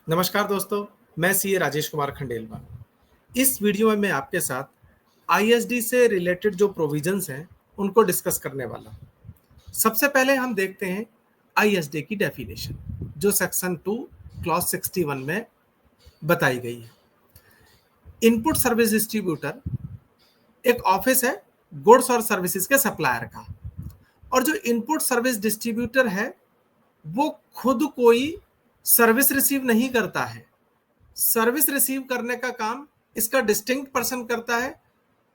नमस्कार दोस्तों, मैं सीए राजेश कुमार खंडेलवाल। इस वीडियो में मैं आपके साथ आईएसडी से रिलेटेड जो प्रोविजंस हैं उनको डिस्कस करने वाला हूं। सबसे पहले हम देखते हैं आईएसडी की डेफिनेशन जो सेक्शन 2 क्लॉज 61 में बताई गई है। इनपुट सर्विस डिस्ट्रीब्यूटर एक ऑफिस है गुड्स और सर्विसेज के सप्लायर का, और जो इनपुट सर्विस डिस्ट्रीब्यूटर है वो खुद कोई सर्विस रिसीव नहीं करता है। सर्विस रिसीव करने का काम इसका डिस्टिंक्ट पर्सन करता है,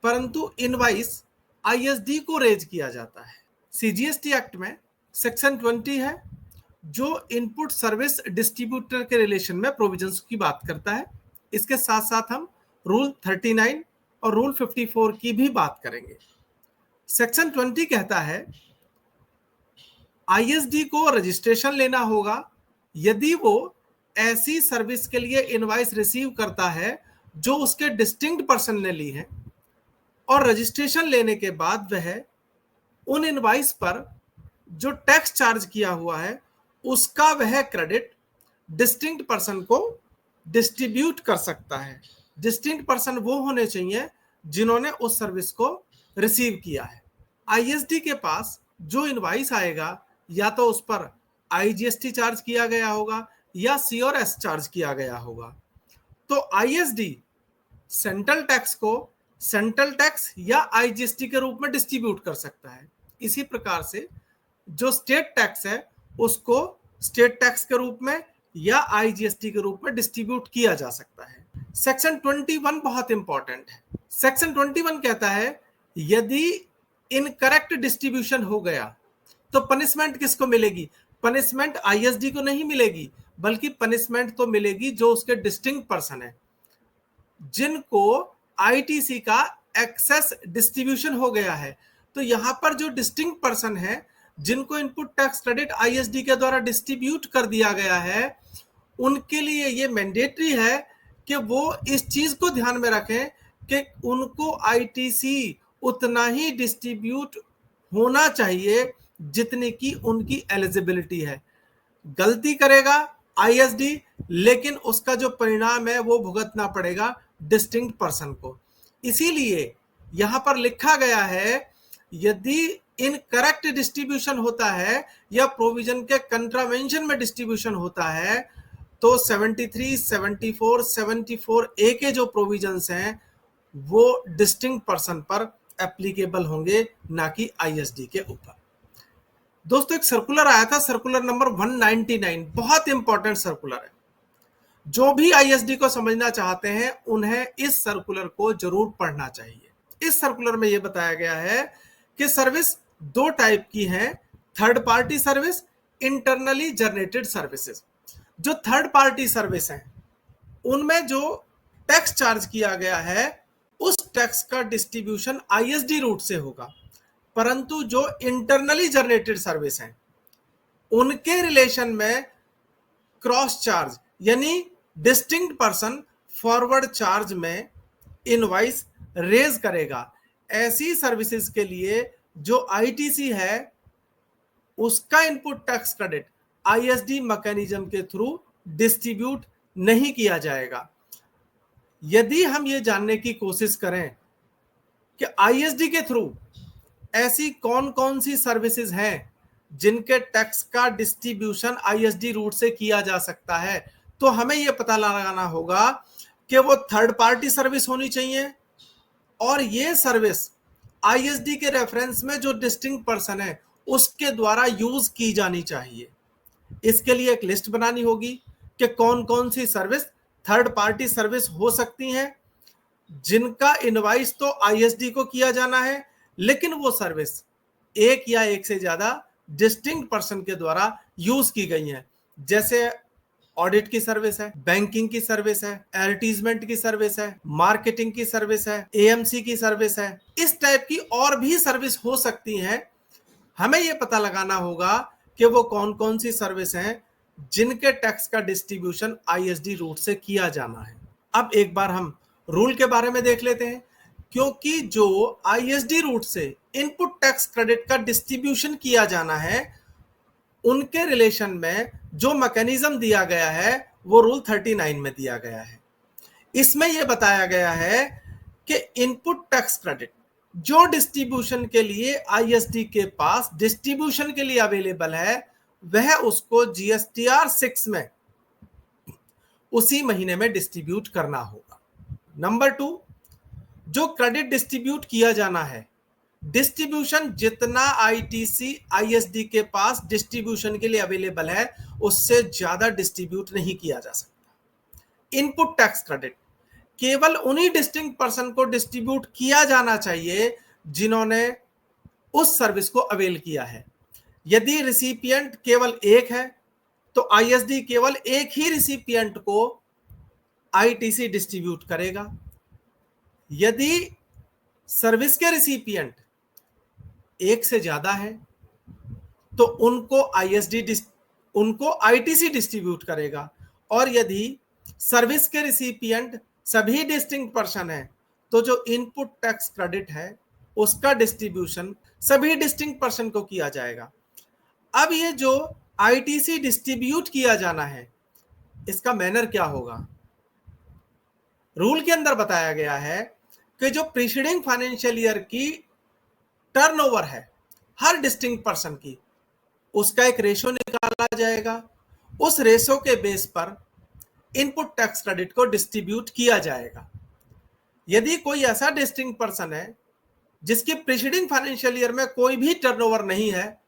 परंतु इनवाइस आईएसडी को रेज किया जाता है। सीजीएसटी एक्ट में सेक्शन 20 है जो इनपुट सर्विस डिस्ट्रीब्यूटर के रिलेशन में प्रोविजंस की बात करता है। इसके साथ साथ हम रूल 39 और रूल 54 की भी बात करेंगे। सेक्शन 20 कहता है आईएसडी को रजिस्ट्रेशन लेना होगा यदि वो ऐसी सर्विस के लिए इनवाइस रिसीव करता है जो उसके डिस्टिंक्ट पर्सन ने ली है, और रजिस्ट्रेशन लेने के बाद वह उन इनवाइस पर जो टैक्स चार्ज किया हुआ है उसका वह क्रेडिट डिस्टिंक्ट पर्सन को डिस्ट्रीब्यूट कर सकता है। डिस्टिंक्ट पर्सन वो होने चाहिए जिन्होंने उस सर्विस को रिसीव किया है। आईएसडी के पास जो इनवाइस आएगा या तो उस पर आईजीएसटी चार्ज किया गया होगा या सीओआरएस चार्ज किया गया होगा, तो आईएसडी सेंट्रल टैक्स को सेंट्रल टैक्स या आईजीएसटी के रूप में डिस्ट्रीब्यूट कर सकता है। इसी प्रकार से जो स्टेट टैक्स है उसको स्टेट टैक्स के रूप में या आईजीएसटी के रूप में डिस्ट्रीब्यूट किया जा सकता है। सेक्शन 21 बहुत इंपॉर्टेंट है। सेक्शन 21 कहता है यदि इनकरेक्ट डिस्ट्रीब्यूशन हो गया तो पनिशमेंट किसको मिलेगी? पनिशमेंट आईएसडी को नहीं मिलेगी, बल्कि पनिशमेंट तो मिलेगी जो उसके डिस्टिंक्ट पर्सन है, जिनको आईटीसी का एक्सेस डिस्ट्रीब्यूशन हो गया है। तो यहां पर जो डिस्टिंक्ट पर्सन है जिनको इनपुट टैक्स क्रेडिट आईएसडी के द्वारा डिस्ट्रीब्यूट कर दिया गया है, उनके लिए ये मैंडेटरी है कि वो इस चीज को ध्यान में रखें कि उनको आईटीसी उतना ही डिस्ट्रीब्यूट होना चाहिए जितनी की उनकी एलिजिबिलिटी है। गलती करेगा आईएसडी, लेकिन उसका जो परिणाम है वो भुगतना पड़ेगा डिस्टिंक्ट पर्सन को। इसीलिए यहां पर लिखा गया है यदि इनकरेक्ट डिस्ट्रीब्यूशन होता है या प्रोविजन के कंट्रावेंशन में डिस्ट्रीब्यूशन होता है तो 73, 74, 74 ए के जो प्रोविजंस हैं वो डिस्टिंक्ट पर्सन पर एप्लीकेबल होंगे, ना कि आईएसडी के ऊपर। दोस्तों एक सर्कुलर आया था, सर्कुलर नंबर 199, बहुत इंपॉर्टेंट सर्कुलर है। जो भी आईएसडी को समझना चाहते हैं उन्हें इस सर्कुलर को जरूर पढ़ना चाहिए। इस सर्कुलर में यह बताया गया है कि सर्विस दो टाइप की है, third party service, internally generated services. जो थर्ड पार्टी सर्विस है उनमें जो टैक्स चार्ज किया गया है उस टैक्स का डिस्ट्रीब्यूशन आईएसडी रूट से होगा, परंतु जो इंटरनली जनरेटेड सर्विस हैं उनके रिलेशन में क्रॉस चार्ज यानी डिस्टिंक्ट पर्सन फॉरवर्ड चार्ज में इनवाइस रेज करेगा। ऐसी सर्विसेज के लिए जो आईटीसी है उसका input tax credit ISD mechanism के थ्रू डिस्ट्रीब्यूट नहीं किया जाएगा। यदि हम ये जानने की कोशिश करें कि आईएसडी के थ्रू ऐसी कौन कौन सी सर्विसेज हैं जिनके टैक्स का डिस्ट्रीब्यूशन आईएसडी रूट से किया जा सकता है, तो हमें यह पता लगाना होगा कि वो थर्ड पार्टी सर्विस होनी चाहिए और ये सर्विस आईएसडी के रेफरेंस में जो डिस्टिंक्ट पर्सन है उसके द्वारा यूज की जानी चाहिए। इसके लिए एक लिस्ट बनानी होगी कि कौन कौन सी सर्विस थर्ड पार्टी सर्विस हो सकती हैं जिनका इनवाइस तो आईएसडी को किया जाना है, लेकिन वो सर्विस एक या एक से ज्यादा डिस्टिंक्ट पर्सन के द्वारा यूज की गई है। जैसे ऑडिट की सर्विस है, बैंकिंग की सर्विस है, एडवर्टीजमेंट की सर्विस है, मार्केटिंग की सर्विस है, एएमसी की सर्विस है। इस टाइप की और भी सर्विस हो सकती हैं। हमें यह पता लगाना होगा कि वो कौन कौन सी सर्विस हैं जिनके टैक्स का डिस्ट्रीब्यूशन आईएसडी रूट से किया जाना है। अब एक बार हम रूल के बारे में देख लेते हैं, क्योंकि जो आईएसडी रूट से इनपुट टैक्स क्रेडिट का डिस्ट्रीब्यूशन किया जाना है उनके रिलेशन में जो मैकेनिज्म दिया गया है वो रूल 39 में दिया गया है। इसमें यह बताया गया है कि इनपुट टैक्स क्रेडिट जो डिस्ट्रीब्यूशन के लिए आईएसडी के पास डिस्ट्रीब्यूशन के लिए अवेलेबल है, वह उसको जीएसटीआर 6 में उसी महीने में डिस्ट्रीब्यूट करना होगा। नंबर 2, जो क्रेडिट डिस्ट्रीब्यूट किया जाना है, डिस्ट्रीब्यूशन जितना आईटीसी आईएसडी के पास डिस्ट्रीब्यूशन के लिए अवेलेबल है उससे ज्यादा डिस्ट्रीब्यूट नहीं किया जा सकता। इनपुट टैक्स क्रेडिट केवल उन्हीं डिस्टिंक्ट पर्सन को डिस्ट्रीब्यूट किया जाना चाहिए जिन्होंने उस सर्विस को अवेल किया है। यदि रिसिपिएंट केवल एक है तो आईएसडी केवल एक ही रिसिपिएंट को आईटीसी डिस्ट्रीब्यूट करेगा। यदि सर्विस के रिसिपिएंट एक से ज्यादा है तो उनको आईटीसी डिस्ट्रीब्यूट करेगा, और यदि सर्विस के रिसिपिएंट सभी डिस्टिंक्ट पर्सन है तो जो इनपुट टैक्स क्रेडिट है उसका डिस्ट्रीब्यूशन सभी डिस्टिंक्ट पर्सन को किया जाएगा। अब ये जो आईटीसी डिस्ट्रीब्यूट किया जाना है, इसका मैनर क्या होगा? रूल के अंदर बताया गया है कि जो प्रीसीडिंग फाइनेंशियल ईयर की टर्नओवर है हर डिस्टिंक्ट पर्सन की, उसका एक रेशो निकाला जाएगा। उस रेशो के बेस पर इनपुट टैक्स क्रेडिट को डिस्ट्रीब्यूट किया जाएगा। यदि कोई ऐसा डिस्टिंक्ट पर्सन है जिसकी प्रीसीडिंग फाइनेंशियल ईयर में कोई भी टर्नओवर नहीं है,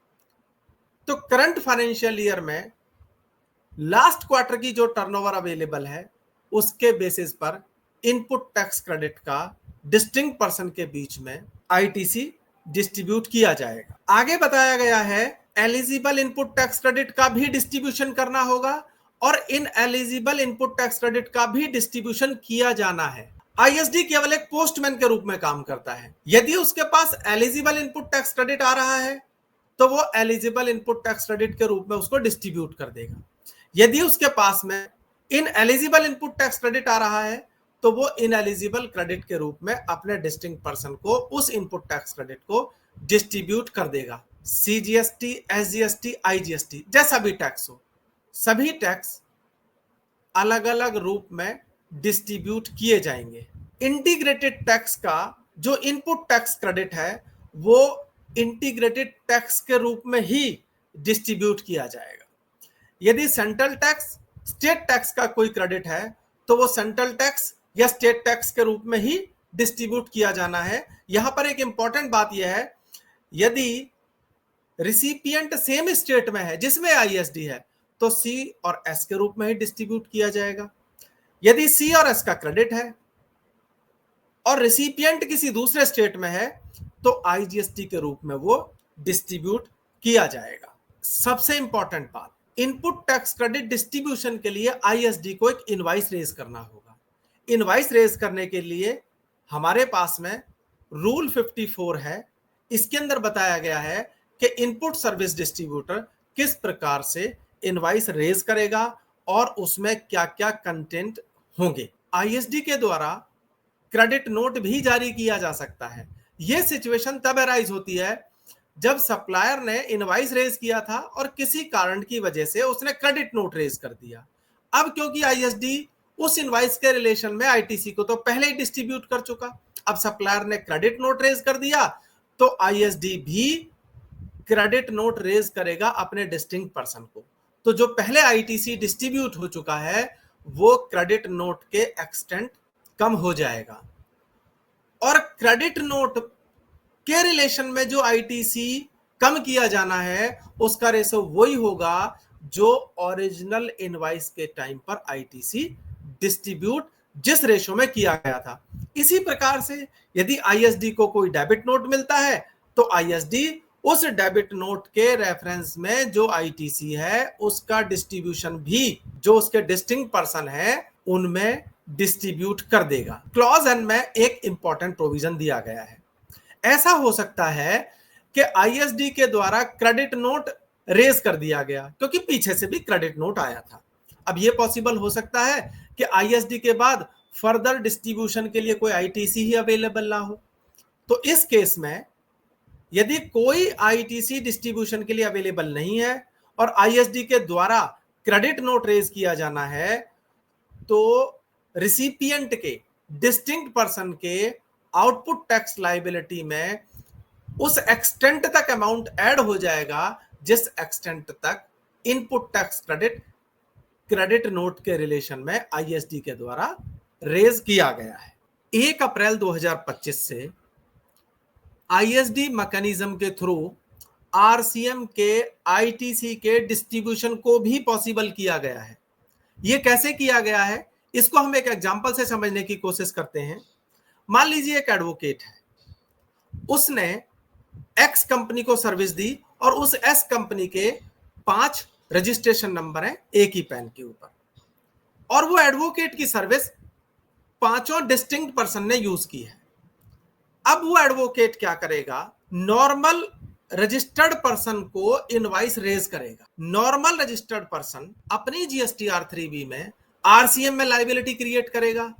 तो करंट फाइनेंशियल ईयर में लास्ट क्वार्टर की जो टर्नओवर अवेलेबल है उसके बेसिस पर इनपुट टैक्स क्रेडिट का डिस्टिंक्ट पर्सन के बीच में आईटीसी डिस्ट्रीब्यूट किया जाएगा। आगे बताया गया है एलिजिबल इनपुट टैक्स क्रेडिट का भी डिस्ट्रीब्यूशन करना होगा और in eligible input tax credit का भी डिस्ट्रीब्यूशन किया जाना है। आईएसडी केवल एक पोस्टमैन के रूप में काम करता है। यदि उसके पास एलिजिबल इनपुट टैक्स क्रेडिट आ रहा है तो वो एलिजिबल इनपुट टैक्स क्रेडिट के रूप में उसको डिस्ट्रीब्यूट कर देगा। यदि उसके पास में ineligible input tax credit आ रहा है तो वो इन एलिजिबल क्रेडिट के रूप में अपने डिस्टिंक्ट पर्सन को उस इनपुट टैक्स क्रेडिट को डिस्ट्रीब्यूट कर देगा। सीजीएसटी, एसजीएसटी, आईजीएसटी जैसा भी टैक्स हो, सभी टैक्स अलग अलग रूप में डिस्ट्रीब्यूट किए जाएंगे। इंटीग्रेटेड टैक्स का जो इनपुट टैक्स क्रेडिट है वो इंटीग्रेटेड टैक्स के रूप में ही डिस्ट्रीब्यूट किया जाएगा। यदि सेंट्रल टैक्स, स्टेट टैक्स का कोई क्रेडिट है तो वो सेंट्रल टैक्स या स्टेट टैक्स के रूप में ही डिस्ट्रीब्यूट किया जाना है। यहां पर एक इंपॉर्टेंट बात यह है, यदि रिसिपिएंट सेम स्टेट में है जिसमें आईएसडी है तो सी और एस के रूप में ही डिस्ट्रीब्यूट किया जाएगा। यदि सी और एस का क्रेडिट है और रिसिपिएंट किसी दूसरे स्टेट में है तो आईजीएसटी के रूप में वो डिस्ट्रीब्यूट किया जाएगा। सबसे इंपॉर्टेंट बात, इनपुट टैक्स क्रेडिट डिस्ट्रीब्यूशन के लिए आईएसडी को एक इनवॉइस रेज करना होगा। इनवॉइस रेज करने के लिए हमारे पास में रूल 54 है। इसके अंदर बताया गया है कि इनपुट सर्विस डिस्ट्रीब्यूटर किस प्रकार से इनवॉइस रेज करेगा और उसमें क्या क्या कंटेंट होंगे। आईएसडी के द्वारा क्रेडिट नोट भी जारी किया जा सकता है। यह सिचुएशन तब अराइज होती है जब सप्लायर ने इनवॉइस रेज किया था और किसी कारण की वजह से उसने क्रेडिट नोट रेज कर दिया। अब क्योंकि आईएसडी उस इनवॉइस के रिलेशन में आईटीसी को तो पहले ही डिस्ट्रीब्यूट कर चुका, अब सप्लायर ने क्रेडिट नोट रेज कर दिया तो आईएसडी भी क्रेडिट नोट रेज करेगा अपने डिस्टिंक्ट पर्सन को। तो जो पहले आईटीसी डिस्ट्रीब्यूट हो चुका है वो क्रेडिट नोट के एक्सटेंट कम हो जाएगा, और क्रेडिट नोट के रिलेशन में जो आईटीसी कम किया जाना है उसका रेशो वही होगा जो ओरिजिनल इनवॉइस के टाइम पर आईटीसी डिस्ट्रीब्यूट जिस रेशो में किया गया था। इसी प्रकार से यदि आईएसडी को कोई डेबिट नोट मिलता है तो आईएसडी उस डेबिट नोट के रेफरेंस में जो आईटीसी है उसका डिस्ट्रीब्यूशन भी जो उसके डिस्टिंक्ट पर्सन है उनमें डिस्ट्रीब्यूट कर देगा। क्लॉज एन में एक इंपॉर्टेंट प्रोविजन दिया गया है। ऐसा हो सकता है कि आईएसडी के द्वारा क्रेडिट नोट रेज कर दिया गया क्योंकि पीछे से भी क्रेडिट नोट आया था। अब यह पॉसिबल हो सकता है कि आईएसडी के बाद फर्दर डिस्ट्रीब्यूशन के लिए कोई आईटीसी ही अवेलेबल ना हो। तो इस केस में यदि कोई आईटीसी डिस्ट्रीब्यूशन के लिए अवेलेबल नहीं है और आईएसडी के द्वारा क्रेडिट नोट रेज किया जाना है तो रिसिपिएंट के डिस्टिंक्ट पर्सन के आउटपुट टैक्स लायबिलिटी में उस एक्सटेंट तक अमाउंट ऐड हो जाएगा जिस एक्सटेंट तक इनपुट टैक्स क्रेडिट नोट के रिलेशन में आईएसडी के द्वारा रेज किया गया है। 1 अप्रैल 2025 से आईएसडी मैकेनिज्म के थ्रू आरसीएम के आईटीसी के डिस्ट्रीब्यूशन को भी पॉसिबल किया गया है। यह कैसे किया गया है इसको हम एक एग्जांपल से समझने की कोशिश करते हैं। मान लीजिए एक एडवोकेट है, उसने एक्स कंपनी को सर्विस दी और उस एस कंपनी के 5 रजिस्ट्रेशन नंबर हैं एक ही पैन के ऊपर, और वो एडवोकेट की सर्विस 5 डिस्टिंक्ट पर्सन ने यूज की है। अब वो एडवोकेट क्या करेगा, नॉर्मल रजिस्टर्ड पर्सन को इनवाइस रेज करेगा। नॉर्मल रजिस्टर्ड पर्सन अपनी जीएसटीआर 3B में आरसीएम में लायबिलिटी क्रिएट करेगा,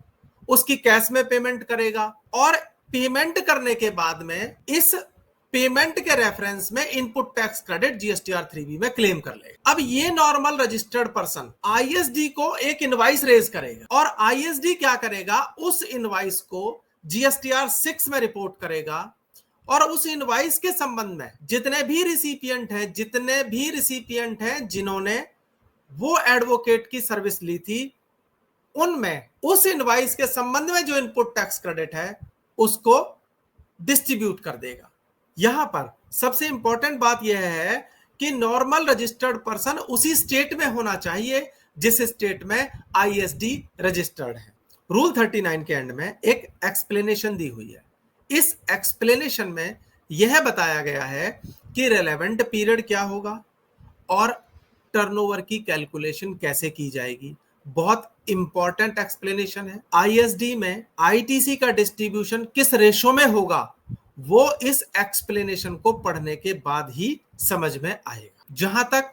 उसकी कैश में पेमेंट करेगा और पेमेंट करने के बाद में इस पेमेंट के रेफरेंस में input tax credit GSTR 3B में क्लेम कर लेगा। अब ये नॉर्मल रजिस्टर्ड पर्सन आईएसडी को एक इनवाइस रेज करेगा और आईएसडी क्या करेगा, उस इनवाइस को जीएसटीआर 6 में रिपोर्ट करेगा और उस इनवाइस के संबंध में जितने भी रिसिपिएंट हैं जिन्होंने वो एडवोकेट की सर्विस ली थी, उनमें उस इनवाइस के संबंध में जो इनपुट टैक्स क्रेडिट है उसको डिस्ट्रीब्यूट कर देगा। यहां पर सबसे इंपॉर्टेंट बात यह है कि नॉर्मल रजिस्टर्ड पर्सन उसी स्टेट में होना चाहिए जिस स्टेट में आईएसडी रजिस्टर्ड है। रूल 39 के एंड में एक एक्सप्लेनेशन दी हुई है। इस एक्सप्लेनेशन में यह बताया गया है कि रेलेवेंट पीरियड क्या होगा और टर्नओवर की कैलकुलेशन कैसे की जाएगी। बहुत इंपॉर्टेंट एक्सप्लेनेशन है। आईएसडी में आईटीसी का डिस्ट्रीब्यूशन किस रेशो में होगा वो इस एक्सप्लेनेशन को पढ़ने के बाद ही समझ में आएगा। जहां तक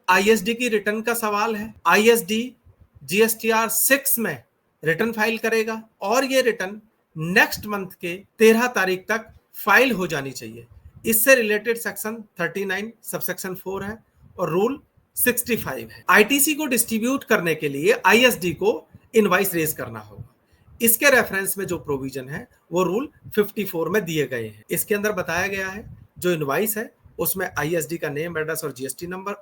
आईएसडी की रिटर्न का सवाल है, आईएसडी जीएसटीआर 6 में रिटर्न फाइल करेगा और ये रिटर्न नेक्स्ट मंथ के 13 तारीख तक फाइल हो जानी चाहिए। इससे रिलेटेड सेक्शन 39 सबसेक्शन 4 है और रूल 65 है। आईटीसी को डिस्ट्रीब्यूट करने के लिए आईएसडी को इनवाइस रेज करना होगा। इसके रेफरेंस में जो प्रोविजन है वो रूल 54 में दिए गए हैं। इसके अंदर बताया गया है जो इनवाइस है उसमें आईएसडी का नेम, एड्रेस और जीएसटी नंबर,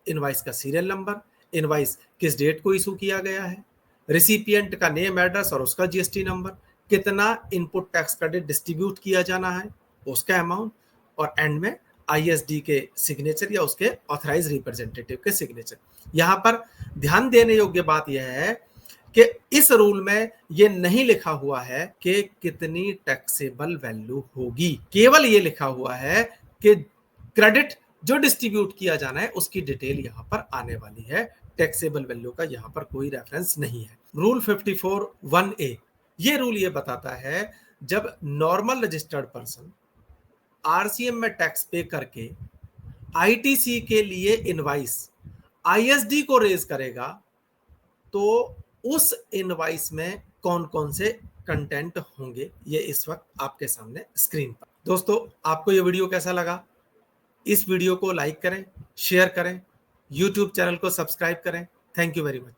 इनवाइस का सीरियल नंबर, इनवाइस किस डेट को इशू किया गया है, रिसिपिएंट का नेम, एड्रेस और उसका जीएसटी नंबर, कितना इनपुट टैक्स क्रेडिट डिस्ट्रीब्यूट किया जाना है उसका अमाउंट, और एंड में आईएसडी के सिग्नेचर या उसके ऑथराइज रिप्रेजेंटेटिव के सिग्नेचर। यहां पर ध्यान देने योग्य बात यह है कि इस रूल में यह नहीं लिखा हुआ है कि कितनी टैक्सेबल वैल्यू होगी, केवल यह लिखा हुआ है कि क्रेडिट जो डिस्ट्रीब्यूट किया जाना है उसकी डिटेल यहां पर आने वाली है। टैक्सेबल वैल्यू का यहां पर कोई रेफरेंस नहीं है। रूल 54(1)(a ये रूल ये बताता है जब नॉर्मल रजिस्टर्ड पर्सन आरसीएम में टैक्स पे करके आईटीसी के लिए इनवाइस आईएसडी को रेज करेगा तो उस इनवाइस में कौन कौन से कंटेंट होंगे ये इस वक्त आपके सामने स्क्रीन पर। दोस्तों, आपको ये वीडियो कैसा लगा? इस वीडियो को लाइक करें, शेयर करें, यूट्यूब चैनल को सब्सक्राइब करें। Thank you very much.